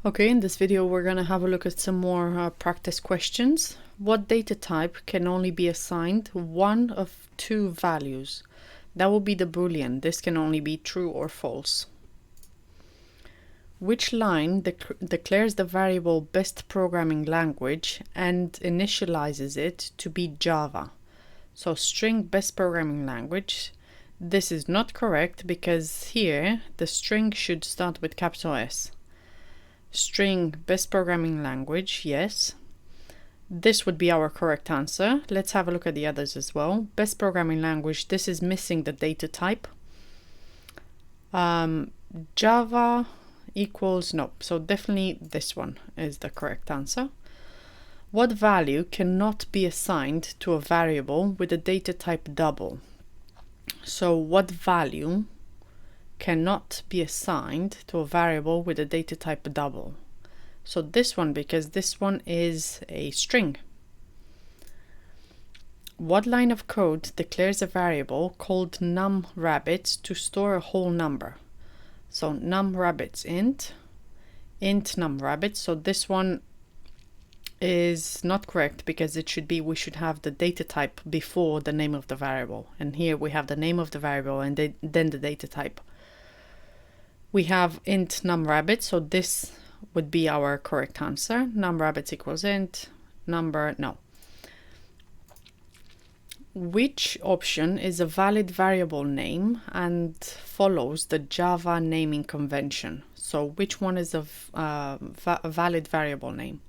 Okay, in this video we're going to have a look at some more practice questions. What data type can only be assigned one of two values? That will be the Boolean. This can only be true or false. Which line declares the variable best programming language and initializes it to be Java? So string best programming language. This is not correct because here the string should start with capital S. String best programming language, yes. This would be our correct answer. Let's have a look at the others as well. Best programming language, this is missing the data type. Java equals no, so definitely this one is the correct answer. What value cannot be assigned to a variable with a data type double? So what value cannot be assigned to a variable with a data type double? So this one, because this one is a string. What line of code declares a variable called numRabbit to store a whole number? So numRabbit int numRabbit. So this one is not correct because it should be, we should have the data type before the name of the variable. And here we have the name of the variable and then the data type. We have int numRabbit, so this would be our correct answer. NumRabbit equals int number, no. Which option is a valid variable name and follows the Java naming convention? So which one is a valid variable name?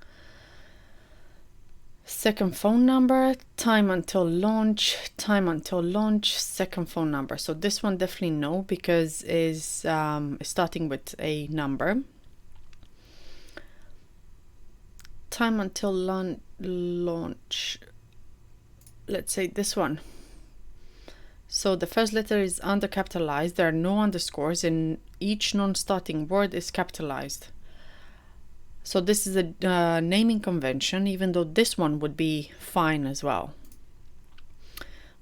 Second phone number, time until launch, second phone number. So this one definitely no, because is starting with a number. Time until launch, let's say this one. So the first letter is undercapitalized, there are no underscores, and each non-starting word is capitalized. So this is a naming convention, even though this one would be fine as well.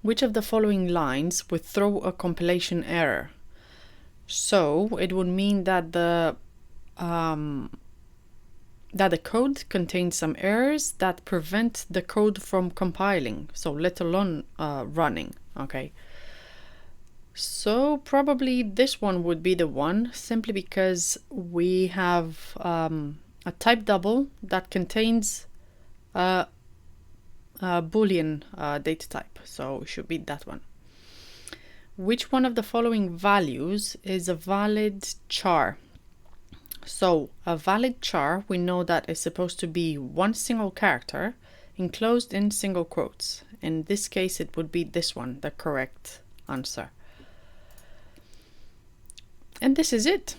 Which of the following lines would throw a compilation error? So it would mean that the code contains some errors that prevent the code from compiling, so let alone running. Okay. So probably this one would be the one, simply because we have a type double that contains a Boolean data type, so it should be that one. Which one of the following values is a valid char? So a valid char, we know that is supposed to be one single character enclosed in single quotes. In this case, it would be this one, the correct answer. And this is it.